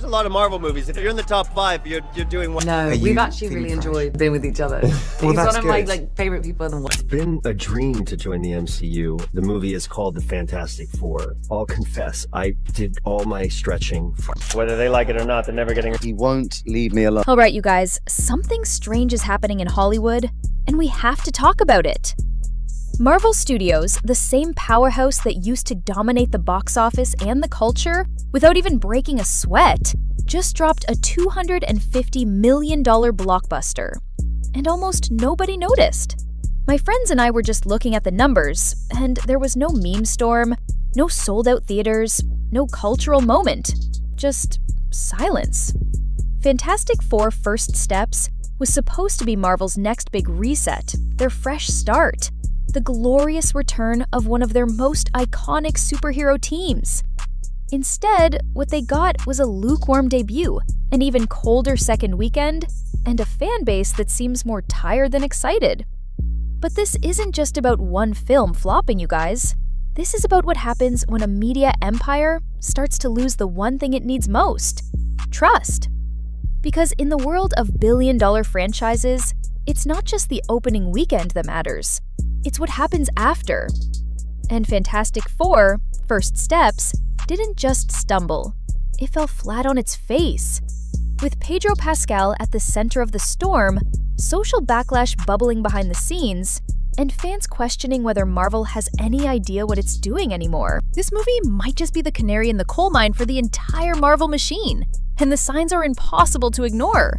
a lot of Marvel movies. If you're in the top 5, you're doing well. No, we've actually really enjoyed being with each other. Well, He's that's one of my good. favorite people in the world. It's been a dream to join the MCU. The movie is called The Fantastic Four. I'll confess, I did all my stretching. Whether they like it or not, they're never getting. He won't leave me alone. All right, you guys, something strange is happening in Hollywood, and we have to talk about it. Marvel Studios, the same powerhouse that used to dominate the box office and the culture without even breaking a sweat, just dropped a $250 million blockbuster. And almost nobody noticed. My friends and I were just looking at the numbers, and there was no meme storm, no sold-out theaters, no cultural moment. Just silence. Fantastic Four: First Steps was supposed to be Marvel's next big reset, their fresh start, the glorious return of one of their most iconic superhero teams. Instead, what they got was a lukewarm debut, an even colder second weekend, and a fan base that seems more tired than excited. But this isn't just about one film flopping, you guys. This is about what happens when a media empire starts to lose the one thing it needs most: trust. Because in the world of billion-dollar franchises, it's not just the opening weekend that matters. It's what happens after. And Fantastic Four: First Steps didn't just stumble. It fell flat on its face. With Pedro Pascal at the center of the storm, social backlash bubbling behind the scenes, and fans questioning whether Marvel has any idea what it's doing anymore. This movie might just be the canary in the coal mine for the entire Marvel machine, and the signs are impossible to ignore.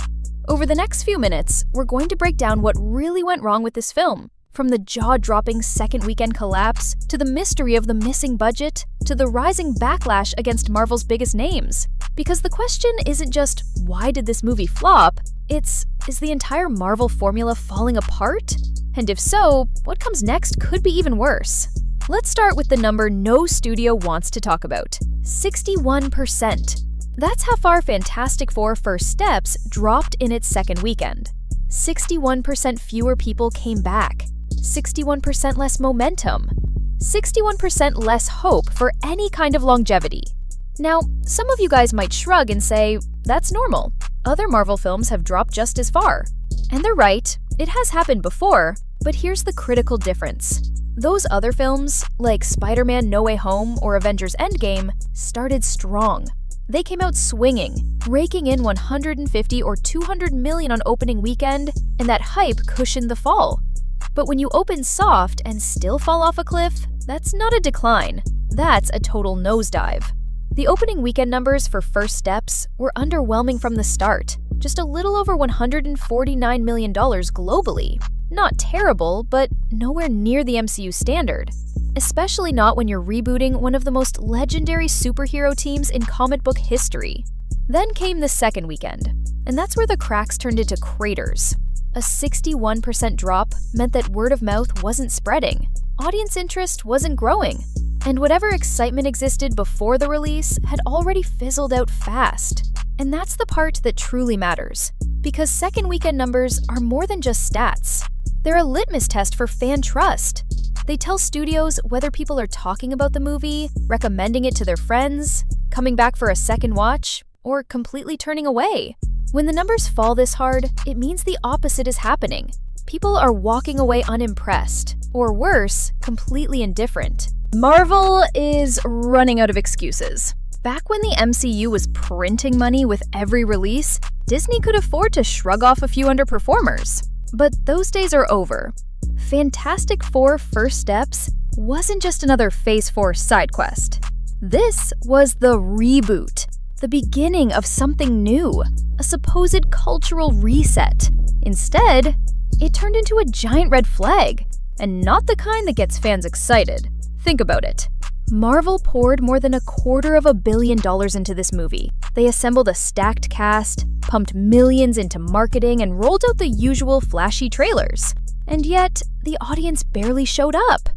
Over the next few minutes, we're going to break down what really went wrong with this film, from the jaw-dropping second weekend collapse, to the mystery of the missing budget, to the rising backlash against Marvel's biggest names. Because the question isn't just, why did this movie flop? It's, is the entire Marvel formula falling apart? And if so, what comes next could be even worse. Let's start with the number no studio wants to talk about: 61%. That's how far Fantastic Four: First Steps dropped in its second weekend. 61% fewer people came back. 61% less momentum. 61% less hope for any kind of longevity. Now, some of you guys might shrug and say, that's normal. Other Marvel films have dropped just as far. And they're right, it has happened before, but here's the critical difference. Those other films, like Spider-Man: No Way Home or Avengers: Endgame, started strong. They came out swinging, raking in 150 or 200 million on opening weekend, and that hype cushioned the fall. But when you open soft and still fall off a cliff, that's not a decline. That's a total nosedive. The opening weekend numbers for First Steps were underwhelming from the start, just a little over $149 million globally. Not terrible, but nowhere near the MCU standard. Especially not when you're rebooting one of the most legendary superhero teams in comic book history. Then came the second weekend, and that's where the cracks turned into craters. A 61% drop meant that word of mouth wasn't spreading, audience interest wasn't growing, and whatever excitement existed before the release had already fizzled out fast. And that's the part that truly matters, because second weekend numbers are more than just stats. They're a litmus test for fan trust. They tell studios whether people are talking about the movie, recommending it to their friends, coming back for a second watch, or completely turning away. When the numbers fall this hard, it means the opposite is happening. People are walking away unimpressed, or worse, completely indifferent. Marvel is running out of excuses. Back when the MCU was printing money with every release, Disney could afford to shrug off a few underperformers. But those days are over. Fantastic Four: First Steps wasn't just another Phase 4 side quest. This was the reboot, the beginning of something new, a supposed cultural reset. Instead, it turned into a giant red flag, and not the kind that gets fans excited. Think about it. Marvel poured more than $250 million into this movie. They assembled a stacked cast, pumped millions into marketing, and rolled out the usual flashy trailers. And yet, the audience barely showed up.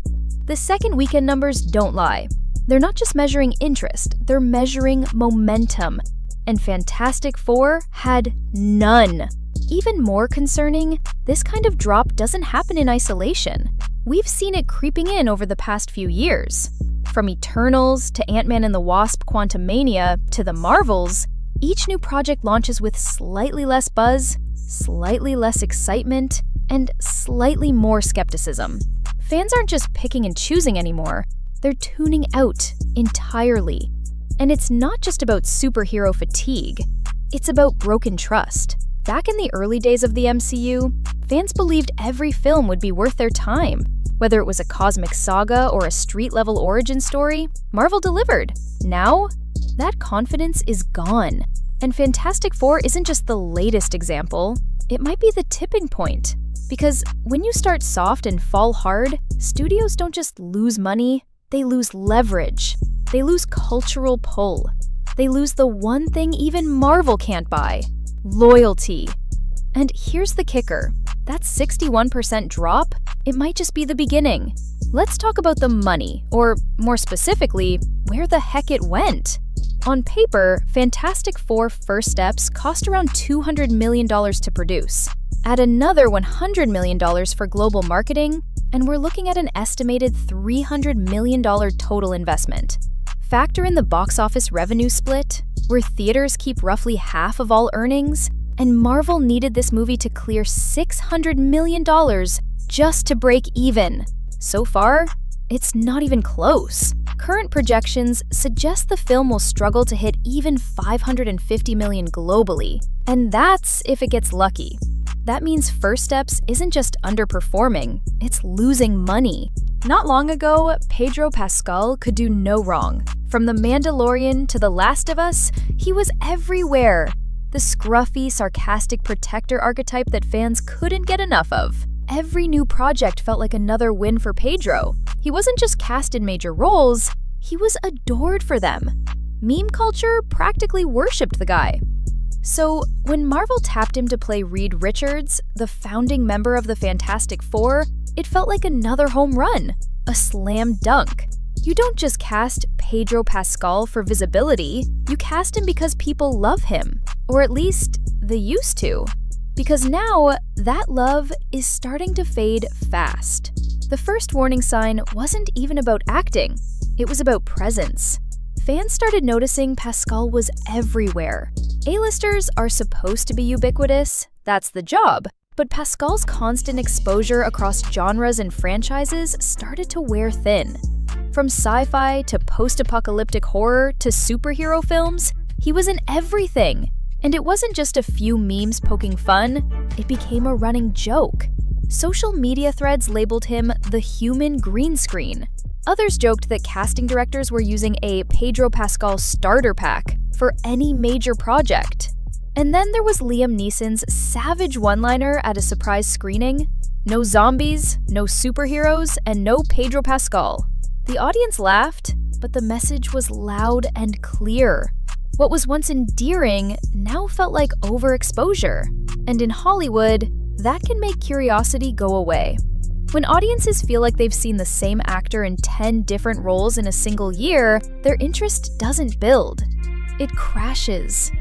The second weekend numbers don't lie. They're not just measuring interest, they're measuring momentum. And Fantastic Four had none. Even more concerning, this kind of drop doesn't happen in isolation. We've seen it creeping in over the past few years. From Eternals to Ant-Man and the Wasp: Quantumania to the Marvels, Each new project launches with slightly less buzz, slightly less excitement, and slightly more skepticism. Fans aren't just picking and choosing anymore, they're tuning out entirely. And it's not just about superhero fatigue, it's about broken trust. Back in the early days of the MCU, fans believed every film would be worth their time. Whether it was a cosmic saga or a street-level origin story, Marvel delivered. Now, that confidence is gone. And Fantastic Four isn't just the latest example, it might be the tipping point. Because when you start soft and fall hard, studios don't just lose money, they lose leverage. They lose cultural pull. They lose the one thing even Marvel can't buy: loyalty. And here's the kicker. That 61% drop, it might just be the beginning. Let's talk about the money, or more specifically, where the heck it went. On paper, Fantastic Four First Steps cost around $200 million to produce. Add another $100 million for global marketing, and we're looking at an estimated $300 million total investment. Factor in the box office revenue split, where theaters keep roughly half of all earnings, and Marvel needed this movie to clear $600 million just to break even. So far, it's not even close. Current projections suggest the film will struggle to hit even $550 million globally, and that's if it gets lucky. That means First Steps isn't just underperforming, it's losing money. Not long ago, Pedro Pascal could do no wrong. From The Mandalorian to The Last of Us, he was everywhere. The scruffy, sarcastic protector archetype that fans couldn't get enough of. Every new project felt like another win for Pedro. He wasn't just cast in major roles, he was adored for them. Meme culture practically worshipped the guy. So, when Marvel tapped him to play Reed Richards, the founding member of the Fantastic Four, it felt like another home run, a slam dunk. You don't just cast Pedro Pascal for visibility, you cast him because people love him. Or at least, they used to. Because now, that love is starting to fade fast. The first warning sign wasn't even about acting, it was about presence. Fans started noticing Pascal was everywhere. A-listers are supposed to be ubiquitous, that's the job. But Pascal's constant exposure across genres and franchises started to wear thin. From sci-fi to post-apocalyptic horror to superhero films, he was in everything. And it wasn't just a few memes poking fun, it became a running joke. Social media threads labeled him the human green screen. Others joked that casting directors were using a Pedro Pascal starter pack for any major project. And then there was Liam Neeson's savage one-liner at a surprise screening: "No zombies, no superheroes, and no Pedro Pascal." The audience laughed, but the message was loud and clear. What was once endearing now felt like overexposure. And in Hollywood, that can make curiosity go away. When audiences feel like they've seen the same actor in 10 different roles in a single year, their interest doesn't build. It crashes.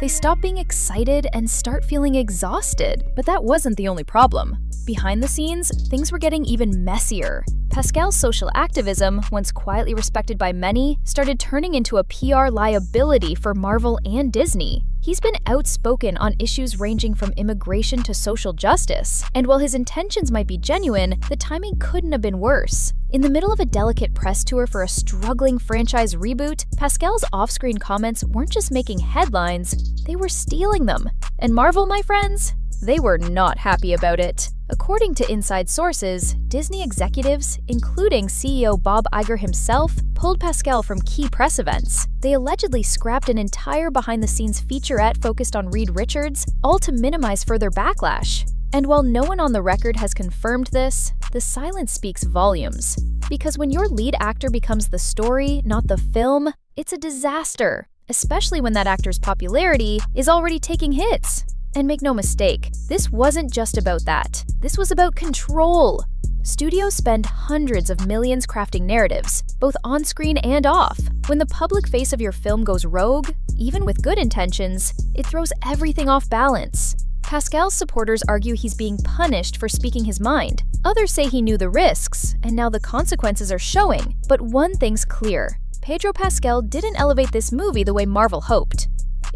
They stop being excited and start feeling exhausted. But that wasn't the only problem. Behind the scenes, things were getting even messier. Pascal's social activism, once quietly respected by many, started turning into a PR liability for Marvel and Disney. He's been outspoken on issues ranging from immigration to social justice, and while his intentions might be genuine, the timing couldn't have been worse. In the middle of a delicate press tour for a struggling franchise reboot, Pascal's off-screen comments weren't just making headlines, they were stealing them. And Marvel, my friends, they were not happy about it. According to inside sources, Disney executives, including CEO Bob Iger himself, pulled Pascal from key press events. They allegedly scrapped an entire behind-the-scenes featurette focused on Reed Richards, all to minimize further backlash. And while no one on the record has confirmed this, the silence speaks volumes. Because when your lead actor becomes the story, not the film, it's a disaster, especially when that actor's popularity is already taking hits. And make no mistake, this wasn't just about that. This was about control. Studios spend hundreds of millions crafting narratives, both on-screen and off. When the public face of your film goes rogue, even with good intentions, it throws everything off balance. Pascal's supporters argue he's being punished for speaking his mind. Others say he knew the risks, and now the consequences are showing. But one thing's clear: Pedro Pascal didn't elevate this movie the way Marvel hoped.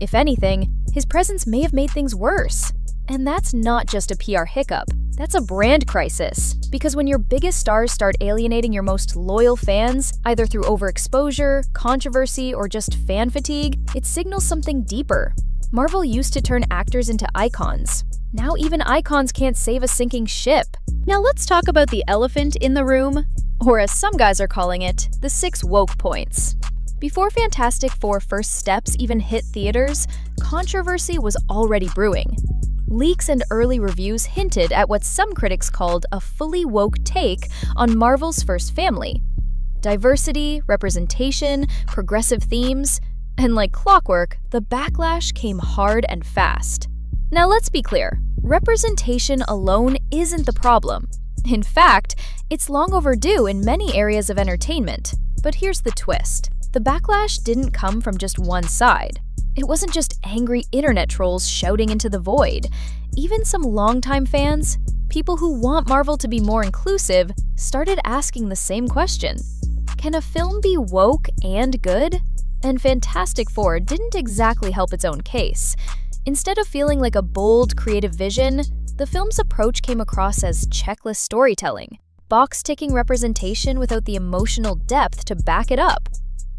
If anything, his presence may have made things worse. And that's not just a PR hiccup. That's a brand crisis. Because when your biggest stars start alienating your most loyal fans, either through overexposure, controversy, or just fan fatigue, it signals something deeper. Marvel used to turn actors into icons. Now even icons can't save a sinking ship. Now let's talk about the elephant in the room, or as some guys are calling it, the 6 woke points. Before Fantastic Four First Steps even hit theaters, controversy was already brewing. Leaks and early reviews hinted at what some critics called a fully woke take on Marvel's first family. Diversity, representation, progressive themes, and like clockwork, the backlash came hard and fast. Now let's be clear, representation alone isn't the problem. In fact, it's long overdue in many areas of entertainment. But here's the twist. The backlash didn't come from just one side. It wasn't just angry internet trolls shouting into the void. Even some longtime fans, people who want Marvel to be more inclusive, started asking the same question. Can a film be woke and good? And Fantastic Four didn't exactly help its own case. Instead of feeling like a bold, creative vision, the film's approach came across as checklist storytelling, box-ticking representation without the emotional depth to back it up.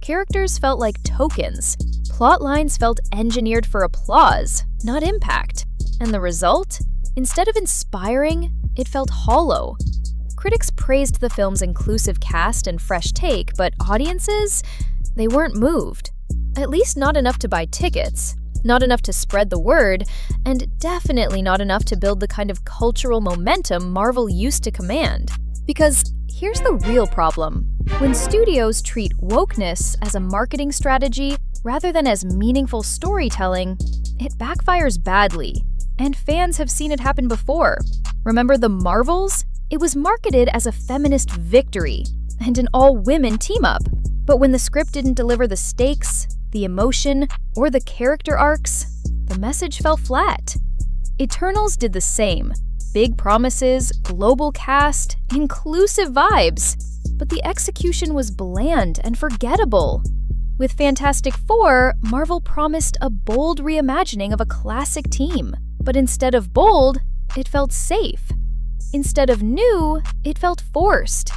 Characters felt like tokens. Plot lines felt engineered for applause, not impact. And the result? Instead of inspiring, it felt hollow. Critics praised the film's inclusive cast and fresh take, but audiences? They weren't moved. At least not enough to buy tickets, not enough to spread the word, and definitely not enough to build the kind of cultural momentum Marvel used to command. Because here's the real problem. When studios treat wokeness as a marketing strategy rather than as meaningful storytelling, it backfires badly. And fans have seen it happen before. Remember The Marvels? It was marketed as a feminist victory and an all-women team-up. But when the script didn't deliver the stakes, the emotion, or the character arcs, the message fell flat. Eternals did the same. Big promises, global cast, inclusive vibes. But the execution was bland and forgettable. With Fantastic Four, Marvel promised a bold reimagining of a classic team. But instead of bold, it felt safe. Instead of new, it felt forced.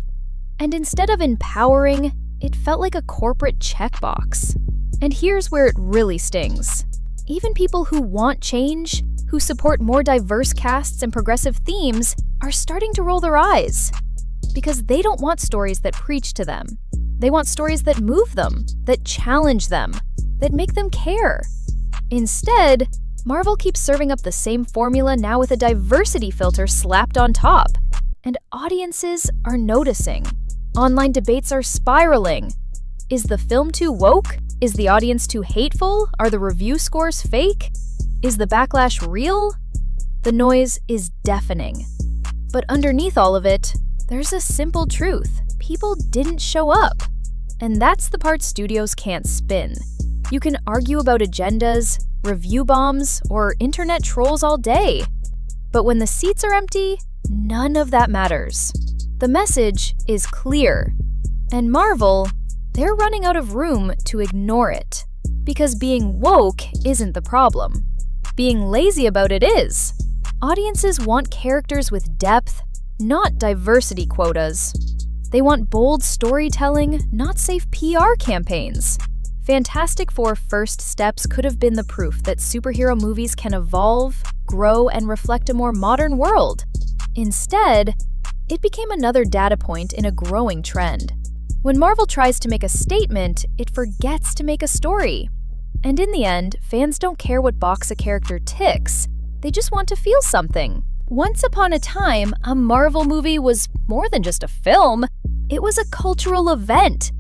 And instead of empowering, it felt like a corporate checkbox. And here's where it really stings. Even people who want change, who support more diverse casts and progressive themes, are starting to roll their eyes. Because they don't want stories that preach to them. They want stories that move them, that challenge them, that make them care. Instead, Marvel keeps serving up the same formula now with a diversity filter slapped on top. And audiences are noticing. Online debates are spiraling. Is the film too woke? Is the audience too hateful? Are the review scores fake? Is the backlash real? The noise is deafening. But underneath all of it, there's a simple truth. People didn't show up. And that's the part studios can't spin. You can argue about agendas, review bombs, or internet trolls all day. But when the seats are empty, none of that matters. The message is clear. And Marvel, they're running out of room to ignore it. Because being woke isn't the problem. Being lazy about it is. Audiences want characters with depth, not diversity quotas. They want bold storytelling, not safe PR campaigns. Fantastic Four First Steps could have been the proof that superhero movies can evolve, grow, and reflect a more modern world. Instead, it became another data point in a growing trend. When Marvel tries to make a statement, it forgets to make a story. And in the end, fans don't care what box a character ticks. They just want to feel something. Once upon a time, a Marvel movie was more than just a film. It was a cultural event.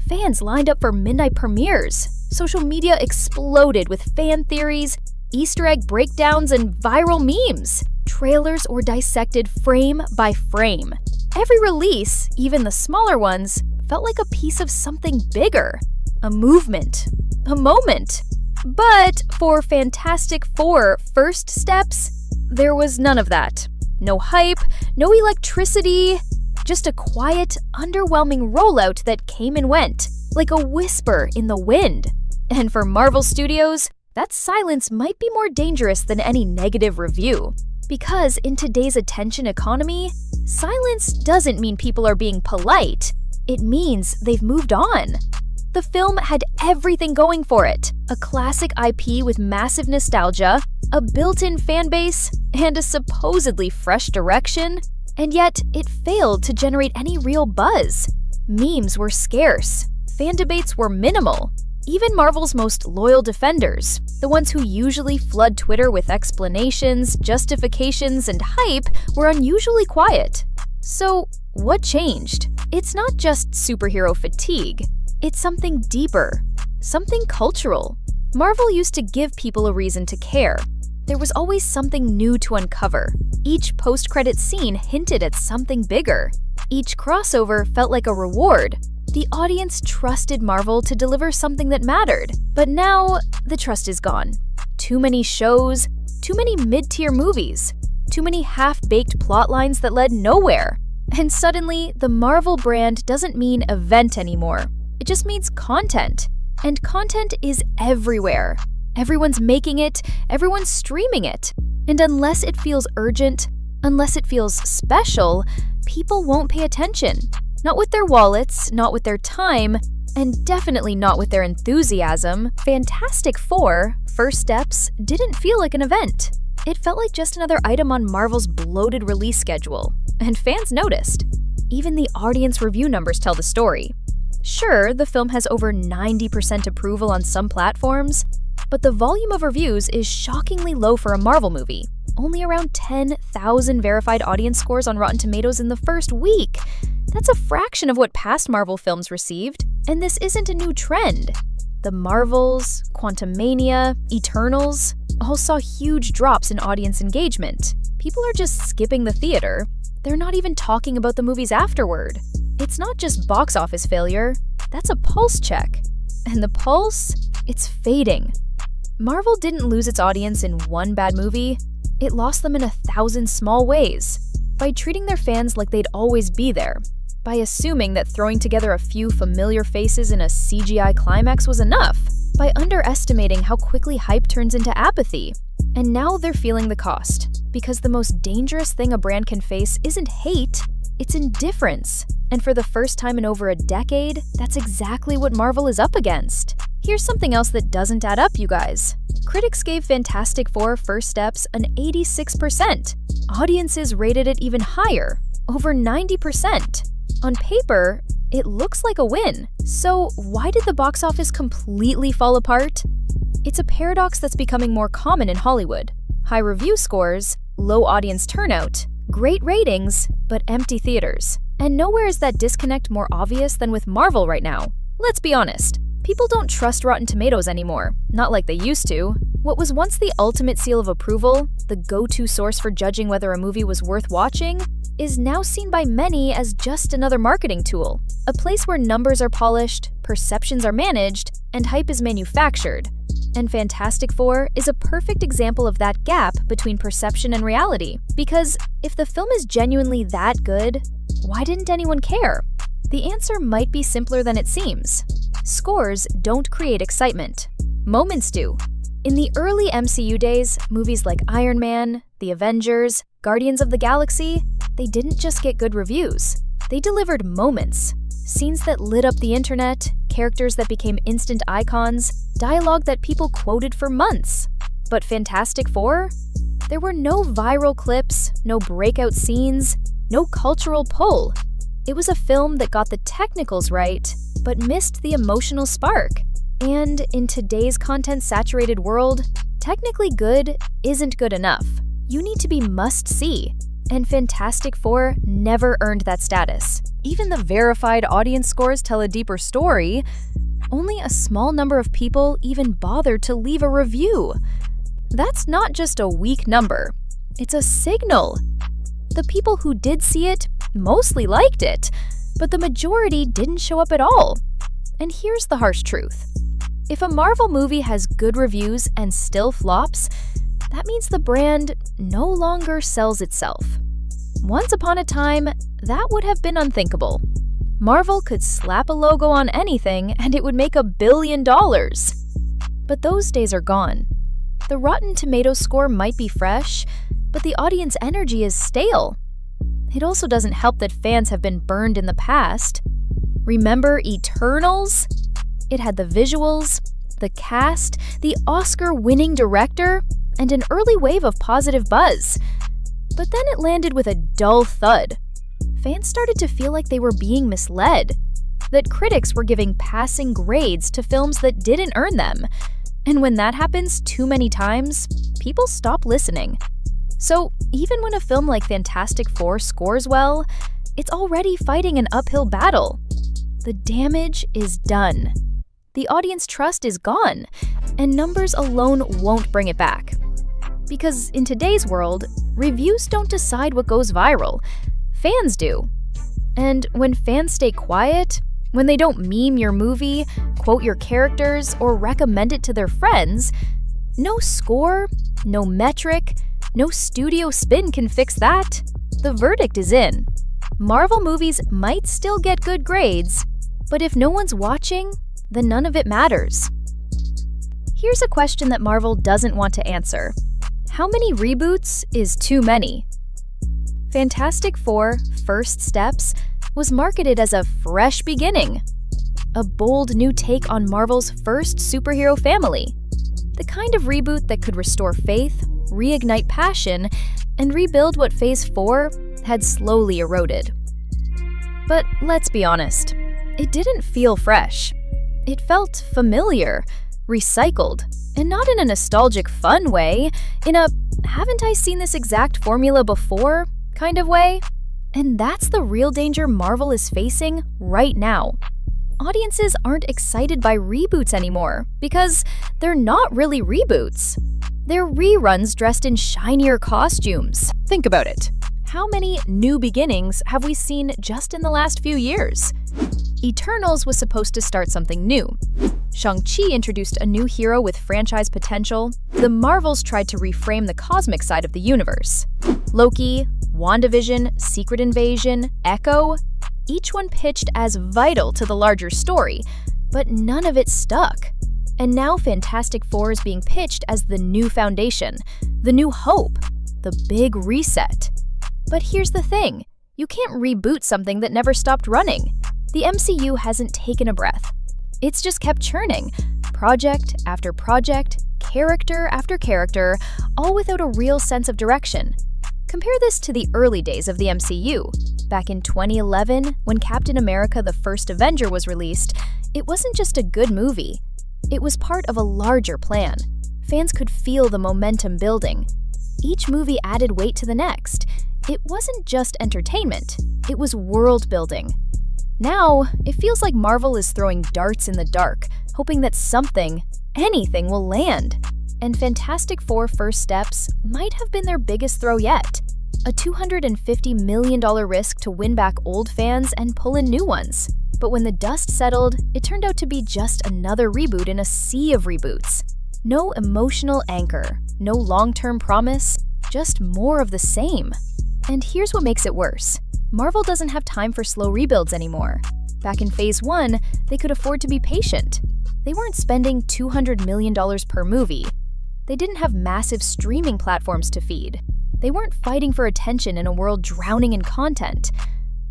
Fans lined up for midnight premieres. Social media exploded with fan theories, Easter egg breakdowns, and viral memes. Trailers were dissected frame by frame. Every release, even the smaller ones, felt like a piece of something bigger. A movement. A moment. But for Fantastic Four First Steps, there was none of that. No hype, no electricity, just a quiet, underwhelming rollout that came and went, like a whisper in the wind. And for Marvel Studios, that silence might be more dangerous than any negative review. Because in today's attention economy, silence doesn't mean people are being polite. It means they've moved on. The film had everything going for it. A classic IP with massive nostalgia, a built-in fan base, and a supposedly fresh direction. And yet, it failed to generate any real buzz. Memes were scarce. Fan debates were minimal. Even Marvel's most loyal defenders, the ones who usually flood Twitter with explanations, justifications, and hype, were unusually quiet. So, what changed? It's not just superhero fatigue. It's something deeper, something cultural. Marvel used to give people a reason to care. There was always something new to uncover. Each post-credit scene hinted at something bigger. Each crossover felt like a reward. The audience trusted Marvel to deliver something that mattered. But now, the trust is gone. Too many shows, too many mid-tier movies, too many half-baked plot lines that led nowhere. And suddenly, the Marvel brand doesn't mean event anymore. It just means content. And content is everywhere. Everyone's making it, everyone's streaming it. And unless it feels urgent, unless it feels special, people won't pay attention. Not with their wallets, not with their time, and definitely not with their enthusiasm. Fantastic Four, First Steps, didn't feel like an event. It felt like just another item on Marvel's bloated release schedule. And fans noticed. Even the audience review numbers tell the story. Sure, the film has over 90% approval on some platforms, but the volume of reviews is shockingly low for a Marvel movie. Only around 10,000 verified audience scores on Rotten Tomatoes in the first week. That's a fraction of what past Marvel films received, and this isn't a new trend. The Marvels, Quantumania, Eternals all saw huge drops in audience engagement. People are just skipping the theater. They're not even talking about the movies afterward. It's not just box office failure, that's a pulse check. And the pulse, it's fading. Marvel didn't lose its audience in one bad movie, it lost them in 1,000 small ways. By treating their fans like they'd always be there. By assuming that throwing together a few familiar faces in a CGI climax was enough. By underestimating how quickly hype turns into apathy. And now they're feeling the cost. Because the most dangerous thing a brand can face isn't hate, it's indifference. And for the first time in over a decade, that's exactly what Marvel is up against. Here's something else that doesn't add up, you guys. Critics gave Fantastic Four First Steps an 86%. Audiences rated it even higher, over 90%. On paper, it looks like a win. So why did the box office completely fall apart? It's a paradox that's becoming more common in Hollywood. High review scores, low audience turnout, great ratings, but empty theaters. And nowhere is that disconnect more obvious than with Marvel right now. Let's be honest. People don't trust Rotten Tomatoes anymore, not like they used to. What was once the ultimate seal of approval, the go-to source for judging whether a movie was worth watching, is now seen by many as just another marketing tool. A place where numbers are polished, perceptions are managed, and hype is manufactured. And Fantastic Four is a perfect example of that gap between perception and reality. Because if the film is genuinely that good, why didn't anyone care? The answer might be simpler than it seems. Scores don't create excitement. Moments do. In the early MCU days, movies like Iron Man, The Avengers, Guardians of the Galaxy, they didn't just get good reviews. They delivered moments. Scenes that lit up the internet, characters that became instant icons, dialogue that people quoted for months. But Fantastic Four? There were no viral clips, no breakout scenes, no cultural pull. It was a film that got the technicals right, but missed the emotional spark. And in today's content-saturated world, technically good isn't good enough. You need to be must-see. And Fantastic Four never earned that status. Even the verified audience scores tell a deeper story. Only a small number of people even bothered to leave a review. That's not just a weak number. It's a signal. The people who did see it mostly liked it, but the majority didn't show up at all. And here's the harsh truth. If a Marvel movie has good reviews and still flops, that means the brand no longer sells itself. Once upon a time, that would have been unthinkable. Marvel could slap a logo on anything and it would make $1 billion. But those days are gone. The Rotten Tomatoes score might be fresh, but the audience energy is stale. It also doesn't help that fans have been burned in the past. Remember Eternals? It had the visuals, the cast, the Oscar-winning director, and an early wave of positive buzz. But then it landed with a dull thud. Fans started to feel like they were being misled, that critics were giving passing grades to films that didn't earn them. And when that happens too many times, people stop listening. So even when a film like Fantastic Four scores well, it's already fighting an uphill battle. The damage is done. The audience trust is gone, and numbers alone won't bring it back. Because in today's world, reviews don't decide what goes viral. Fans do. And when fans stay quiet, when they don't meme your movie, quote your characters, or recommend it to their friends, no score, no metric, no studio spin can fix that. The verdict is in. Marvel movies might still get good grades, but if no one's watching, then none of it matters. Here's a question that Marvel doesn't want to answer. How many reboots is too many? Fantastic Four: First Steps was marketed as a fresh beginning, a bold new take on Marvel's first superhero family, the kind of reboot that could restore faith, reignite passion, and rebuild what Phase 4 had slowly eroded. But let's be honest, it didn't feel fresh. It felt familiar, recycled, and not in a nostalgic fun way, in a haven't I seen this exact formula before kind of way. And that's the real danger Marvel is facing right now. Audiences aren't excited by reboots anymore because they're not really reboots. They're reruns dressed in shinier costumes. Think about it. How many new beginnings have we seen just in the last few years? Eternals was supposed to start something new. Shang-Chi introduced a new hero with franchise potential. The Marvels tried to reframe the cosmic side of the universe. Loki, WandaVision, Secret Invasion, Echo, each one pitched as vital to the larger story, but none of it stuck. And now Fantastic Four is being pitched as the new foundation, the new hope, the big reset. But here's the thing, you can't reboot something that never stopped running. The MCU hasn't taken a breath. It's just kept churning, project after project, character after character, all without a real sense of direction. Compare this to the early days of the MCU. Back in 2011, when Captain America: The First Avenger was released, it wasn't just a good movie. It was part of a larger plan. Fans could feel the momentum building. Each movie added weight to the next. It wasn't just entertainment, it was world building. Now, it feels like Marvel is throwing darts in the dark, hoping that something, anything will land. And Fantastic Four: First Steps might have been their biggest throw yet. A $250 million risk to win back old fans and pull in new ones. But when the dust settled, it turned out to be just another reboot in a sea of reboots. No emotional anchor, no long-term promise, just more of the same. And here's what makes it worse. Marvel doesn't have time for slow rebuilds anymore. Back in Phase 1, they could afford to be patient. They weren't spending $200 million per movie. They didn't have massive streaming platforms to feed. They weren't fighting for attention in a world drowning in content.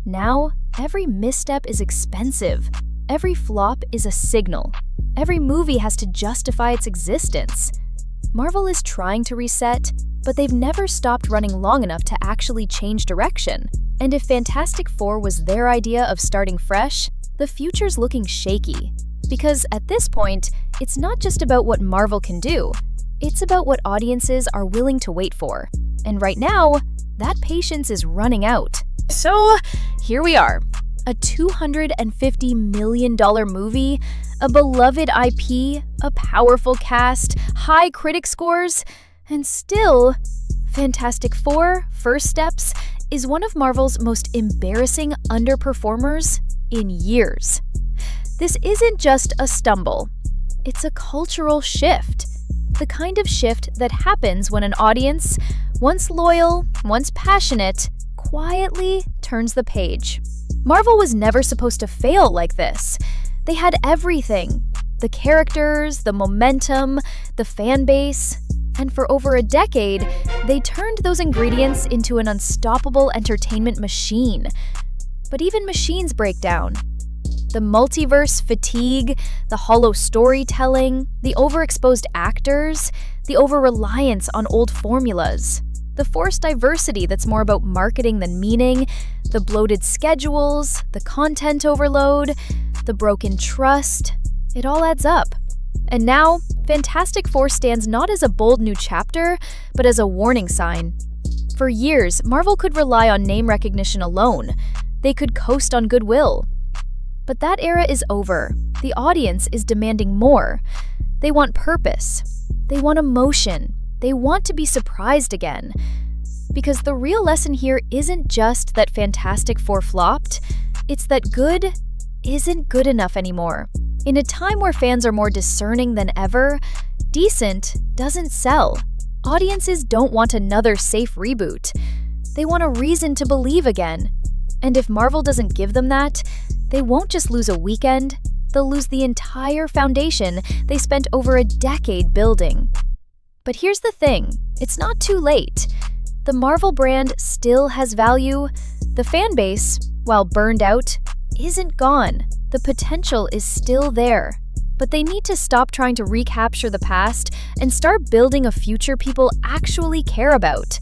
Now, every misstep is expensive. Every flop is a signal. Every movie has to justify its existence. Marvel is trying to reset, but they've never stopped running long enough to actually change direction. And if Fantastic Four was their idea of starting fresh, the future's looking shaky. Because at this point, it's not just about what Marvel can do, it's about what audiences are willing to wait for. And right now, that patience is running out. So, here we are. A $250 million movie, a beloved IP, a powerful cast, high critic scores, and still, Fantastic Four: First Steps is one of Marvel's most embarrassing underperformers in years. This isn't just a stumble. It's a cultural shift. The kind of shift that happens when an audience, once loyal, once passionate, quietly turns the page. Marvel was never supposed to fail like this. They had everything. The characters, the momentum, the fan base. And for over a decade, they turned those ingredients into an unstoppable entertainment machine. But even machines break down. The multiverse fatigue, the hollow storytelling, the overexposed actors, the over-reliance on old formulas, the forced diversity that's more about marketing than meaning, the bloated schedules, the content overload, the broken trust, it all adds up. And now, Fantastic Four stands not as a bold new chapter, but as a warning sign. For years, Marvel could rely on name recognition alone. They could coast on goodwill. But that era is over. The audience is demanding more. They want purpose. They want emotion. They want to be surprised again. Because the real lesson here isn't just that Fantastic Four flopped, it's that good isn't good enough anymore. In a time where fans are more discerning than ever, decent doesn't sell. Audiences don't want another safe reboot. They want a reason to believe again. And if Marvel doesn't give them that, they won't just lose a weekend, they'll lose the entire foundation they spent over a decade building. But here's the thing, it's not too late. The Marvel brand still has value. The fan base, while burned out, isn't gone. The potential is still there. But they need to stop trying to recapture the past and start building a future people actually care about.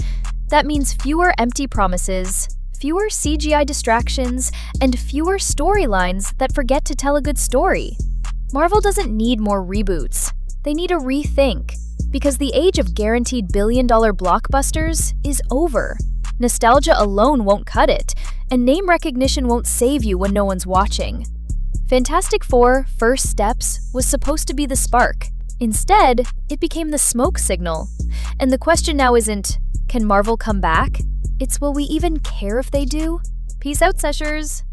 That means fewer empty promises, fewer CGI distractions, and fewer storylines that forget to tell a good story. Marvel doesn't need more reboots. They need a rethink, because the age of guaranteed billion-dollar blockbusters is over. Nostalgia alone won't cut it, and name recognition won't save you when no one's watching. Fantastic Four: First Steps was supposed to be the spark. Instead, it became the smoke signal. And the question now isn't, can Marvel come back? It's, will we even care if they do? Peace out, Seshers!